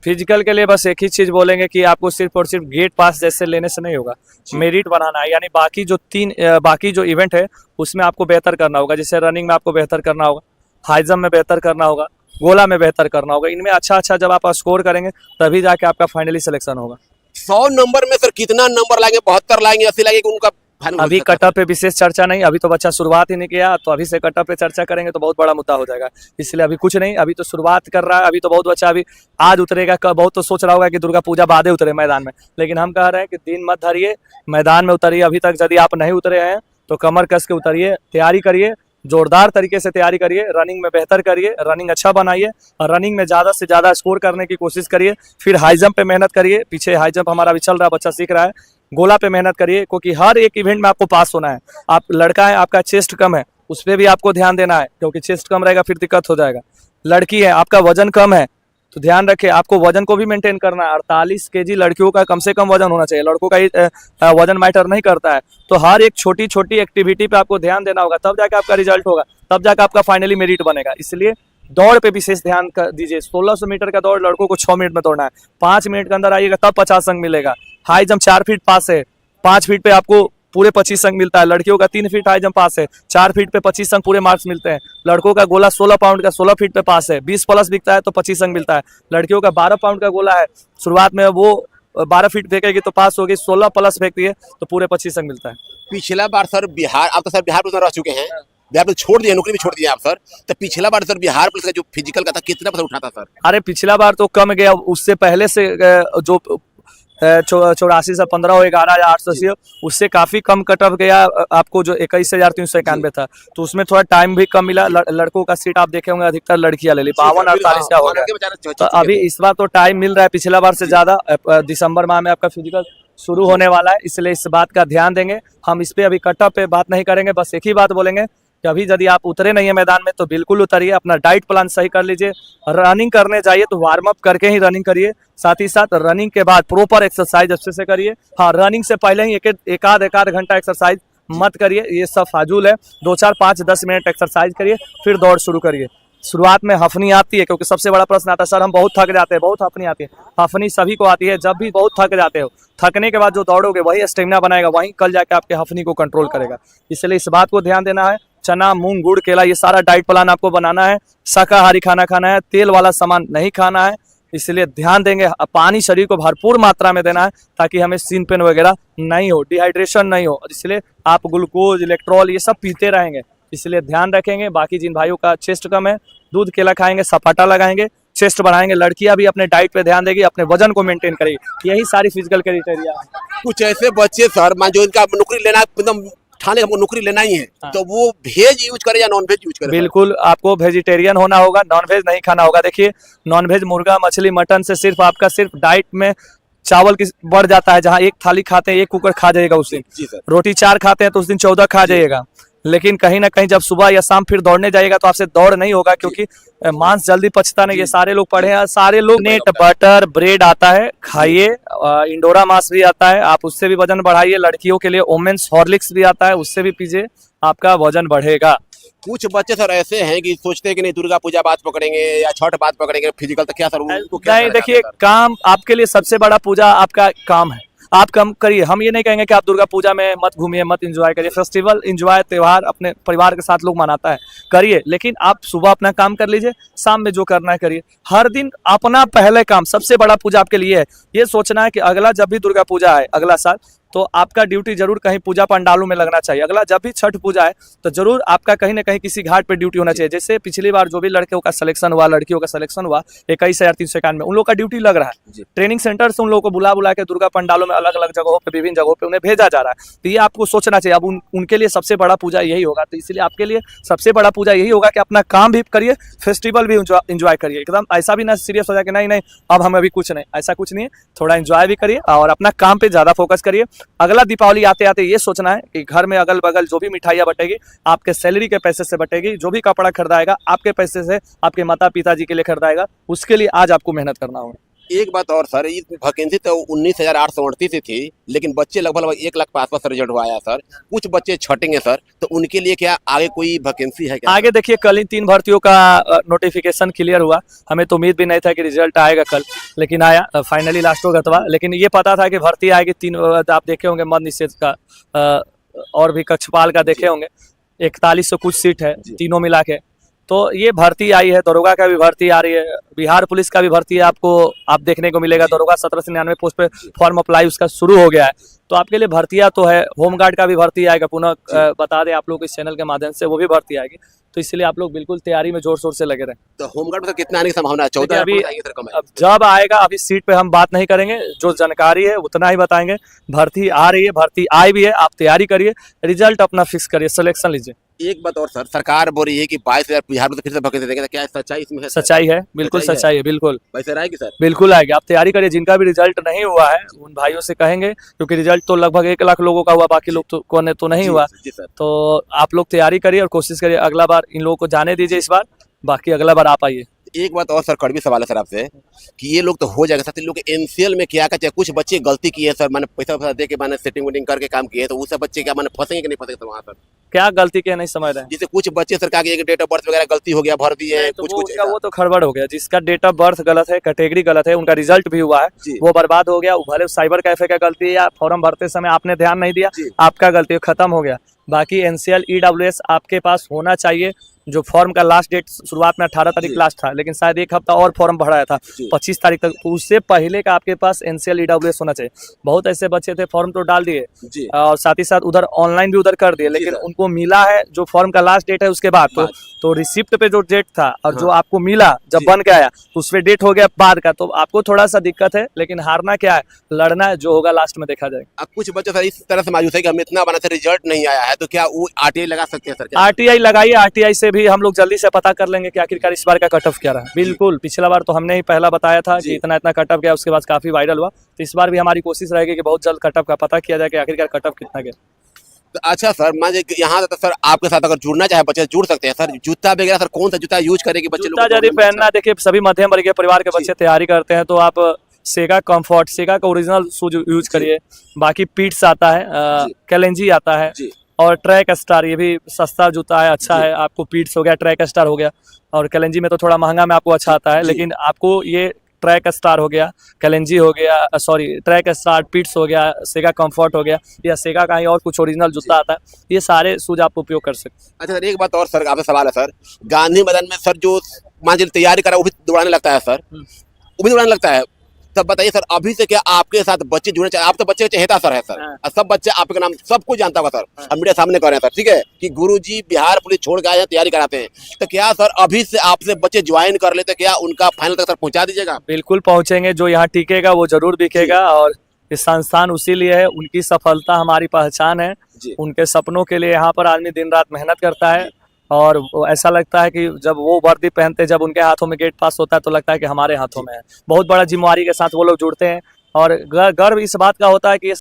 Physical के लिए बस एक ही चीज बोलेंगे कि आपको सिर्फ और सिर्फ गेट पास जैसे लेने से नहीं होगा, मेरिट बनाना है। यानी बाकी जो इवेंट है उसमें आपको बेहतर करना होगा। जैसे रनिंग में आपको बेहतर करना होगा, हाई जंप में बेहतर करना होगा, गोला में बेहतर करना होगा। इनमें अच्छा जब आप स्कोर करेंगे तभी जाके आपका फाइनली सिलेक्शन होगा। 100 नंबर में सर कितना नंबर लाएंगे? 72 लाएंगे, 80 लाएंगे? उनका फाइनल अभी कटअप पे विशेष चर्चा नहीं, अभी तो बच्चा शुरुआत ही नहीं किया, तो अभी से कटअप पे चर्चा करेंगे तो बहुत बड़ा मुद्दा हो जाएगा। इसलिए अभी कुछ नहीं, अभी तो शुरुआत कर रहा है। अभी तो बहुत बच्चा अभी आज उतरेगा, बहुत तो सोच रहा होगा कि दुर्गा पूजा बादे उतरे मैदान में, लेकिन हम कह रहे हैं कि दिन मत धरिए, मैदान में उतरिए। अभी तक यदि आप नहीं उतरे हैं तो कमर कस के उतरिए, तैयारी करिए, जोरदार तरीके से तैयारी करिए, रनिंग में बेहतर करिए, रनिंग अच्छा बनाइए और रनिंग में ज़्यादा से ज़्यादा स्कोर करने की कोशिश करिए। फिर हाई जंप पे मेहनत करिए, पीछे हाई जंप हमारा भी चल रहा है, बच्चा सीख रहा है। गोला पे मेहनत करिए, क्योंकि हर एक इवेंट में आपको पास होना है। आप लड़का है, आपका चेस्ट कम है, उस पर भी आपको ध्यान देना है, क्योंकि चेस्ट कम रहेगा फिर दिक्कत हो जाएगा। लड़की है, आपका वजन कम है, तो ध्यान रखें, आपको वजन को भी मेंटेन करना है। 48 केजी लड़कियों का कम से कम वजन होना चाहिए, लड़कों का वजन मैटर नहीं करता है। तो हर एक छोटी छोटी एक्टिविटी पे आपको ध्यान देना होगा, तब जाके आपका रिजल्ट होगा, तब जाकर आपका फाइनली मेरिट बनेगा। इसलिए दौड़ पे विशेष ध्यान दीजिए। 1600 मीटर का दौड़ लड़कों को 6 मिनट में दौड़ना है, 5 मिनट के अंदर आइएगा तब 50 अंक मिलेगा। हाई जंप 4 फीट पास है, 5 फीट पे आपको पूरे 25 अंक मिलता है। लड़कियों का 3 फीट हाई जंप पास है, 4 फीट पे 25 अंक पूरे मार्क्स मिलते हैं। लड़कों का गोला 16 पाउंड का 16 फीट पे पास है, 20 प्लस बिकता है तो 25 अंक मिलता है। लड़कियों का 12 पाउंड का गोला है, शुरुआत में वो 12 फीट फेंकेगी तो पास होगी, 16 प्लस फेंकती है तो पूरे 25 अंक मिलता है। पिछला बार सर बिहार, आप तो सर बिहार पुलिस में रह चुके हैं, बिहार पुलिस छोड़ दिया, नौकरी भी छोड़ दिया आप सर, तो पिछला बार सर बिहार पुलिस का जो फिजिकल का था कितना % उठा था सर? अरे पिछला बार तो कम गया, उससे पहले से जो 84 से 15 हो, 11,880, उससे काफी कम कटअप गया आपको, जो 21,391 था। तो उसमें थोड़ा टाइम भी कम मिला। लड़कों का सीट आप देखे होंगे अधिकतर लड़कियां ले ली, 52-48 का हो गया। तो अभी इस बार तो टाइम मिल रहा है पिछला बार से ज्यादा। दिसंबर माह में आपका फिजिकल शुरू होने वाला है, इसलिए इस बात का ध्यान देंगे। हम इस पे अभी कटअप पे बात नहीं करेंगे, बस एक ही बात बोलेंगे कि अभी यदि आप उतरे नहीं है मैदान में तो बिल्कुल उतरिए, अपना डाइट प्लान सही कर लीजिए। रनिंग करने जाइए तो वार्म अप करके ही रनिंग करिए, साथ ही साथ रनिंग के बाद प्रॉपर एक्सरसाइज अच्छे से करिए। हाँ, रनिंग से पहले ही एक आध घंटा एक्सरसाइज मत करिए, ये सब फाजूल है। 2, 4, 5, 10 मिनट एक्सरसाइज करिए, फिर दौड़ शुरू करिए। शुरुआत में हफनी आती है, क्योंकि सबसे बड़ा प्रश्न आता है सर हम बहुत थक जाते हैं, बहुत हफनी आती है। हफनी सभी को आती है, जब भी बहुत थक जाते हो, थकने के बाद जो दौड़ोगे वही स्टेमिना बनाएगा, वही कल जाके आपके हफनी को कंट्रोल करेगा। इसलिए इस बात को ध्यान देना है। चना, मूंग, गुड़, केला, ये सारा डाइट प्लान आपको बनाना है। शाकाहारी खाना खाना है, तेल वाला सामान नहीं खाना है, इसलिए ध्यान देंगे। पानी शरीर को भरपूर मात्रा में देना है, ताकि हमें सीन पेन वगैरह नहीं हो, डिहाइड्रेशन नहीं हो। इसलिए आप ग्लूकोज, इलेक्ट्रॉल ये सब पीते रहेंगे, इसलिए ध्यान रखेंगे। बाकी जिन भाइयों का चेस्ट कम है, दूध केला खाएंगे, सपाटा लगाएंगे, चेस्ट बढ़ाएंगे। लड़कियां भी अपने डाइट पे ध्यान देगी, अपने वजन को मेंटेन करेगी। यही सारी फिजिकल क्राइटेरिया है। कुछ ऐसे बच्चे सर मान जो इनका नौकरी लेना एकदम ठाने, हमको नौकरी लेना ही है, हाँ। तो वो वेज यूज करे या नॉन वेज यूज करे? बिल्कुल आपको वेजिटेरियन होना होगा, नॉनवेज नहीं खाना होगा। देखिए, नॉनवेज मुर्गा, मछली, मटन से सिर्फ आपका सिर्फ डाइट में चावल की बढ़ जाता है। जहाँ एक थाली खाते हैं 1 कुकर खा जाएगा उस दिन, रोटी 4 खाते हैं तो उस दिन 14 खा जाइएगा। लेकिन कहीं ना कहीं जब सुबह या शाम फिर दौड़ने जाइएगा तो आपसे दौड़ नहीं होगा, क्योंकि मांस जल्दी पचता नहीं। ये सारे लोग पढ़े हैं, सारे लोग। नेट बटर ब्रेड आता है, खाइए। इंडोरा मांस भी आता है, आप उससे भी वजन बढ़ाइए। लड़कियों के लिए ओमेंस हॉर्लिक्स भी आता है, उससे भी पीजिए, आपका वजन बढ़ेगा। कुछ बच्चे सर ऐसे हैं कि सोचते हैं कि नहीं दुर्गा पूजा बाद पकड़ेंगे या छठ बाद पकड़ेंगे फिजिकल, तो क्या सर उनको क्या नहीं, देखिए, काम आपके लिए सबसे बड़ा पूजा आपका काम है, आप कम करिए। हम ये नहीं कहेंगे कि आप दुर्गा पूजा में मत घूमिए, मत एंजॉय करिए। फेस्टिवल, एंजॉय, त्योहार अपने परिवार के साथ लोग मनाता है, करिए। लेकिन आप सुबह अपना काम कर लीजिए, शाम में जो करना है करिए। हर दिन अपना पहले काम, सबसे बड़ा पूजा आपके लिए है। ये सोचना है कि अगला जब भी दुर्गा पूजा है अगला साल, तो आपका ड्यूटी जरूर कहीं पूजा पंडालों में लगना चाहिए। अगला जब भी छठ पूजा है तो जरूर आपका कहीं ना कहीं किसी घाट पे ड्यूटी होना चाहिए। जैसे पिछली बार जो भी लड़कियों का सिलेक्शन हुआ, लड़कियों का सिलेक्शन हुआ 21,391, उन लोगों का ड्यूटी लग रहा है। ट्रेनिंग सेंटर से उन लोगों को बुला के दुर्गा पंडालों में अलग अलग जगहों पे, विभिन्न जगहों पे उन्हें भेजा जा रहा है। तो ये आपको सोचना चाहिए। अब उनके लिए सबसे बड़ा पूजा यही होगा, तो इसलिए आपके लिए सबसे बड़ा पूजा यही होगा कि अपना काम भी करिए, फेस्टिवल भी इंजॉय करिए। एकदम ऐसा भी ना सीरियस हो जाए कि नहीं अब हमें अभी कुछ नहीं, ऐसा कुछ नहीं है। थोड़ा इंजॉय भी करिए और अपना काम पे ज्यादा फोकस करिए। अगला दीपावली आते आते ये सोचना है कि घर में अगल बगल जो भी मिठाइयाँ बटेगी आपके सैलरी के पैसे से बटेगी, जो भी कपड़ा खरीदाएगा आपके पैसे से, आपके माता पिताजी के लिए खरीदाएगा, उसके लिए आज आपको मेहनत करना होगा। एक बात और सर, इस वैकेंसी तो 19,838 ही थी, लेकिन बच्चे लगभग 1 लाख के आसपास रिजल्ट हुआ है सर। कुछ बच्चे छटेंगे सर, तो उनके लिए क्या आगे कोई वैकेंसी है क्या? आगे देखिए, कल ही 3 भर्तियों का नोटिफिकेशन क्लियर हुआ। हमें तो उम्मीद भी नहीं था कि रिजल्ट आएगा कल, लेकिन आया फाइनली लास्टो गतवा। लेकिन ये पता था कि भर्ती आएगी। 3 आप देखे होंगे मद निषेध का, और भी कक्षपाल का देखे होंगे। 4100 कुछ सीट है तीनों मिला के। तो ये भर्ती आई है, दरोगा का भी भर्ती आ रही है, बिहार पुलिस का भी भर्ती है। आपको आप देखने को मिलेगा, दरोगा 1799 पोस्ट पे फॉर्म अप्लाई उसका शुरू हो गया है। तो आपके लिए भर्तियां तो है। होमगार्ड का भी भर्ती आएगा, पुनः बता दें आप लोग इस चैनल के माध्यम से, वो भी भर्ती आएगी। तो इसलिए आप लोग बिल्कुल तैयारी में जोर शोर से लगे रहें। तो होमगार्ड में कितना आने की संभावना है? 14 अभी अब जब आएगा, अभी सीट पे हम बात नहीं करेंगे, जो जानकारी है उतना ही बताएंगे। भर्ती आ रही है, भर्ती आई भी है, आप तैयारी करिए, रिजल्ट अपना फिक्स करिए, सिलेक्शन लीजिए। एक बात और सर, सरकार बोल रही है कि 22,000 बिहार में तो फिर से वैकेंसी देंगे, तो क्या सच्चाई इसमें है? सच्चाई है, बिल्कुल सच्चाई है, बिल्कुल वैसे रहेगी सर? बिल्कुल आएगी। आप तैयारी करिए। जिनका भी रिजल्ट नहीं हुआ है उन भाइयों से कहेंगे, क्योंकि रिजल्ट तो लगभग 1 लाख लोगों का हुआ, बाकी लोग तो को ने तो नहीं हुआ। जी सर। तो आप लोग तैयारी करिए और कोशिश करिए अगला बार इन लोगों को जाने दीजिए इस बार, बाकी अगला बार आप आइए। एक बात और सर, कड़वी सवाल है सर आपसे, कि ये लोग तो हो जाएगा सर, इन लोग के एनसीएल में क्या कहते हैं, कुछ बच्चे गलती किए सर, मैंने पैसा दे के मैंने सेटिंग वेटिंग करके काम किए, तो वो सब बच्चे क्या मैंने फंसेंगे कि नहीं फंसेंगे वहाँ सर? क्या गलती के नहीं समझ रहे हैं? जैसे कुछ बच्चे सरकार की एक डेट ऑफ बर्थ वगैरह गलती हो गया, भर दिए तो कुछ वो कुछ उनका वो तो खड़बड़ हो गया। जिसका डेट ऑफ बर्थ गलत है, कैटेगरी गलत है, उनका रिजल्ट भी हुआ है, जी। वो बर्बाद हो गया। भले साइबर कैफे का गलती है या फॉर्म भरते समय आपने ध्यान नहीं दिया, जी। आपका गलती है, खत्म हो गया। बाकी एनसीएल ईडब्ल्यूएस आपके पास होना चाहिए। जो फॉर्म का लास्ट डेट शुरुआत में 18 तारीख जी। लास्ट था, लेकिन शायद 1 हफ्ता और फॉर्म भराया था, जी। 25 तारीख तक। तो उससे पहले का आपके पास एनसीएल ईडब्ल्यूएस होना चाहिए। बहुत ऐसे बच्चे थे, फॉर्म तो डाल दिए जी। और साथ ही साथ उधर ऑनलाइन भी उधर कर दिए, लेकिन सर। उनको मिला है जो फॉर्म का लास्ट डेट है उसके बाद। तो रिसिप्ट पे जो डेट था और जो आपको मिला जब जी। बन के आया, तो उसमें डेट हो गया बाद का। तो आपको थोड़ा सा दिक्कत है, लेकिन हारना क्या है, लड़ना है, जो होगा लास्ट में देखा जाएगा। अब कुछ बच्चे सर इस तरह से मायूस है कि हमें इतना बना से रिजल्ट नहीं आया है, तो क्या वो आरटीआई लगा सकते हैं सर? क्या आरटीआई लगाइए, आरटीआई से भी हम लोग जल्दी से पता कर लेंगे कि आखिरकार इस बार का कट ऑफ क्या रहा। बिल्कुल, पिछला बार तो हमने ही पहला बताया था कि इतना इतना कट ऑफ गया, उसके बाद काफी वायरल हुआ। तो इस बार भी हमारी कोशिश रहेगी कि बहुत जल्द कट ऑफ का पता किया जाए कि आखिरकार कट ऑफ कितना गया। तो अच्छा सर, मान लीजिए यहाँ तो सर आपके साथ अगर जुड़ना चाहे बच्चे जुड़ सकते हैं सर। जूता वगैरह सर कौन सा जूता यूज करेंगे बच्चे जूता यदि पहनना, देखिए सभी मध्यम वर्गीय परिवार के बच्चे तैयारी करते हैं, तो आप सेगा कंफर्ट, सेगा का ओरिजिनल शूज यूज करिए। बाकी पीट्स आता है, कैलेंजी आता है, और ट्रैक स्टार, ये भी सस्ता जूता है, अच्छा है। आपको पीट्स हो गया, ट्रैक स्टार हो गया, और कैलेंजी में तो थोड़ा महंगा में आपको अच्छा आता है, लेकिन आपको ये ट्रैक स्टार हो गया, कैलेंजी हो गया, सॉरी ट्रैक स्टार, पीट्स हो गया, सेगा कंफर्ट हो गया, या सेगा का ही और कुछ ओरिजिनल जूता आता है, ये सारे शूज आप उपयोग कर सकते हैं। अच्छा सर, एक बात और सर आपसे सवाल है सर, गांधी मैदान में सर जो मान लीजिए तैयारी करा वो भी दौड़ाने लगता है सर, वो भी दौड़ाने लगता है। तब बताइए सर, अभी से क्या आपके साथ बच्चे जुड़ने चाहिए? आप तो बच्चे चहेता सर है सर, और सब बच्चे आपके नाम सब कुछ जानता होगा सर, हम मीडिया सामने कर रहे हैं सर, ठीक है, कि गुरुजी बिहार पुलिस छोड़ के आए हैं, तैयारी कराते हैं। तो क्या सर अभी से आपसे बच्चे ज्वाइन कर लेते, क्या उनका फाइनल तक सर पहुंचा दीजिएगा? बिल्कुल पहुंचेंगे, जो यहाँ टिकेगा वो जरूर दिखेगा। और इस संस्थान उसी लिए है, उनकी सफलता हमारी पहचान है। उनके सपनों के लिए यहाँ पर आदमी दिन रात मेहनत करता है, और ऐसा लगता है कि जब वो वर्दी पहनते, जब उनके हाथों में गेट पास होता है, तो लगता है कि हमारे हाथों में है। बहुत बड़ा जिम्मेवारी के साथ वो लोग जुड़ते हैं, और गर्व इस बात का होता है कि